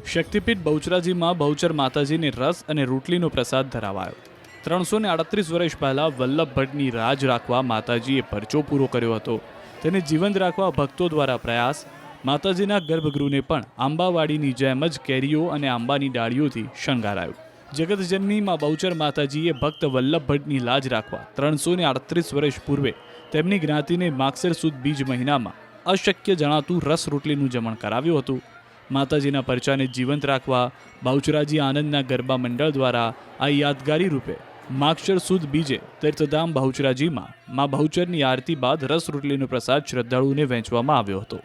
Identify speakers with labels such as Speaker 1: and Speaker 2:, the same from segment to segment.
Speaker 1: શક્તિપીઠ બહુચરાજીમાં બહુચર માતાજીને રસ અને રોટલીનો પ્રસાદ ધરાવાયો। 338 વર્ષ પહેલાં વલ્લભ ભટ્ટની રાજ રાખવા માતાજીએ પરચો પૂરો કર્યો હતો। તેને જીવંત રાખવા ભક્તો દ્વારા પ્રયાસ। માતાજીના ગર્ભગૃહને પણ આંબાવાડીની જેમ જ કેરીઓ અને આંબાની ડાળીઓથી શણગારાયું। જગતજનની માં બહુચર માતાજીએ ભક્ત વલ્લભ ભટ્ટની લાજ રાખવા 338 વર્ષ પૂર્વે તેમની જ્ઞાતિને માગસર સુદ બીજ મહિનામાં અશક્ય જણાતું રસ રોટલીનું જમણ કરાવ્યું હતું। માતાજીના પરચાને જીવંત રાખવા બહુચરાજી આનંદના ગરબા મંડળ દ્વારા આ યાદગારી રૂપે માગશર સુદ બીજે તીર્થધામ બહુચરાજીમાં મા બહુચરની આરતી બાદ રસ રોટલીનો પ્રસાદ શ્રદ્ધાળુઓને વહેંચવામાં આવ્યો હતો।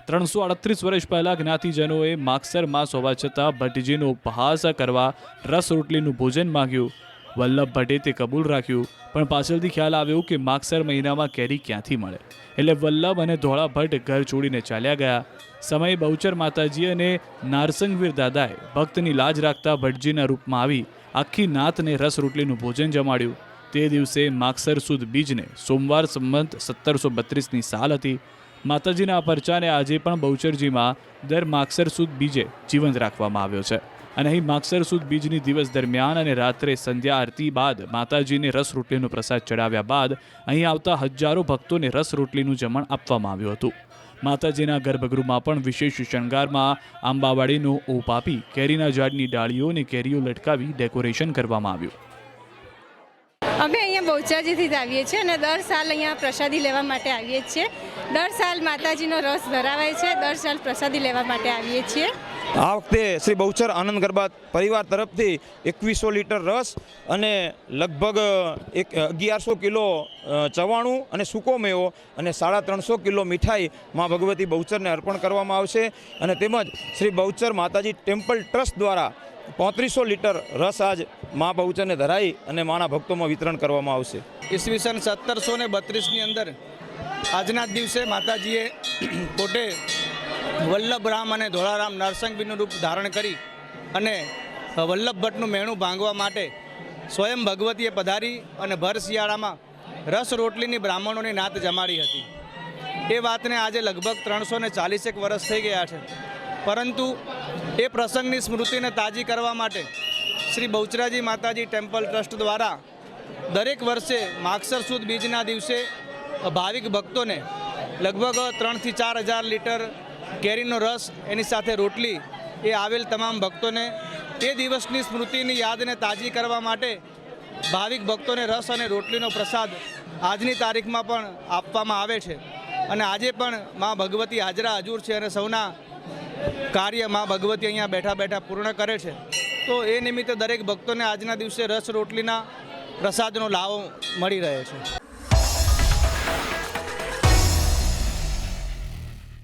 Speaker 1: 338 વર્ષ પહેલા જ્ઞાતિજનોએ માગસર માસ હોવા છતાં ભટ્ટજીનો ઉપહાસ કરવા રસ રોટલીનું ભોજન માંગ્યું। વલ્લભ ભટ્ટે તે કબૂલ રાખ્યું, પણ પાછળથી ખ્યાલ આવ્યો કે માગસર મહિનામાં કેરી ક્યાંથી મળે, એટલે વલ્લભ અને ધોળા ભટ્ટ ઘર છોડીને ચાલ્યા ગયા। સમયે બહુચર માતાજી અને નારસંગવીર દાદાએ ભક્તની લાજ રાખતા ભટ્ટજીના રૂપમાં આવી આખી નાતને રસ રોટલીનું ભોજન જમાડ્યું। તે દિવસે માગસર સુદ બીજને સોમવાર સંમત 1732ની સાલ હતી। માતાજીના પરચાને આજે પણ બહુચરજીમાં દર માગસર સુદ બીજે જીવંત રાખવામાં આવ્યો છે અને અહીં માગસર સુદ બીજની દિવસ દરમિયાન અને રાત્રે સંધ્યા આરતી બાદ માતાજીને રસ રોટલીનો પ્રસાદ ચડાવ્યા બાદ અહીં આવતા હજારો ભક્તોને રસ રોટલીનું જમણ આપવામાં આવ્યું હતું। માતાજીના ગર્ભગૃહમાં પણ વિશેષ શણગારમાં આંબાવાડીનો ઓપ આપી કેરીના ઝાડની ડાળીઓ અને કેરીઓ લટકાવી ડેકોરેશન કરવામાં આવ્યું।
Speaker 2: અમે અહીંયા બહુચરાજીથી જ આવીએ છીએ અને દર સાલ અહીંયા પ્રસાદી લેવા માટે આવીએ છીએ। દર સાલ માતાજીનો રસ ધરાવાય છે, દર સાલ પ્રસાદી લેવા માટે આવીએ છીએ।
Speaker 3: આ વખતે શ્રી બહુચર આનંદ ગરબા પરિવાર તરફથી 2100 લીટર રસ અને લગભગ 1100 કિલો ચવાણું અને સૂકો મેવો અને 350 કિલો મીઠાઈ માં ભગવતી બહુચરને અર્પણ કરવામાં આવશે અને તેમજ શ્રી બહુચર માતાજી ટેમ્પલ ટ્રસ્ટ દ્વારા 3500 લીટર રસ આજ મા બહુચરને ધરાઈ અને માના ભક્તોમાં વિતરણ કરવામાં આવશે।
Speaker 4: ઈસવીસન 1732ની અંદર આજના જ દિવસે માતાજીએ પોતે વલ્લભ રામ અને ધોળારામ નરસંગવીરનું રૂપ ધારણ કરી અને વલ્લભ ભટ્ટનું મેણું ભાંગવા માટે સ્વયં ભગવતીએ પધારી અને ભર શિયાળામાં રસ રોટલીની બ્રાહ્મણોની નાત જમાડી હતી। એ વાતને આજે લગભગ 341 વર્ષ થઈ ગયા છે, પરંતુ એ પ્રસંગની સ્મૃતિને તાજી કરવા માટે શ્રી બહુચરાજી માતાજી ટેમ્પલ ટ્રસ્ટ દ્વારા દરેક વર્ષે માગસર સુદ બીજના દિવસે ભાવિક ભક્તોને લગભગ 3 થી 4 હજાર લીટર કેરીનો રસ એની સાથે રોટલી એ આવેલ તમામ ભક્તોને એ દિવસની સ્મૃતિની યાદને તાજી કરવા માટે ભાવિક ભક્તોને રસ અને રોટલીનો પ્રસાદ આજની તારીખમાં પણ આપવામાં આવે છે અને આજે પણ મા ભગવતી હાજરા હજુર છે અને સૌના કાર્ય મા ભગવતી અહીંયા બેઠા બેઠા પૂર્ણ કરે છે। તો એ નિમિત્તે દરેક ભક્તોને આજના દિવસે રસ રોટલીના પ્રસાદનો લાવો મળી રહે છે।